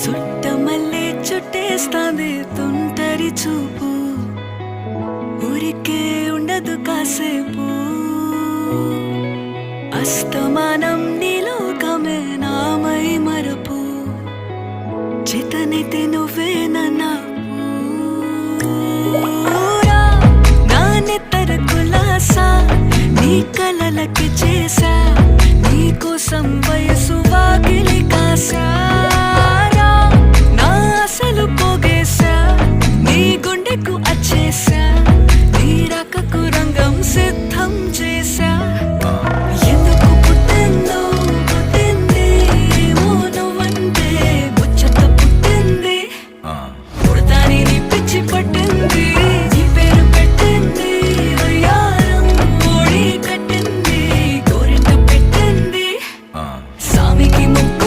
చుట్టమల్లే చుట్టేస్తాంది తుంటరి చూపు, ఊరికే ఉండదు కాసేపు. అస్తమానం నీలోకమే నామై మరపు, చితనైతే నువ్వే నన్నా నా నెత్తర కులాసా నీ కలలకి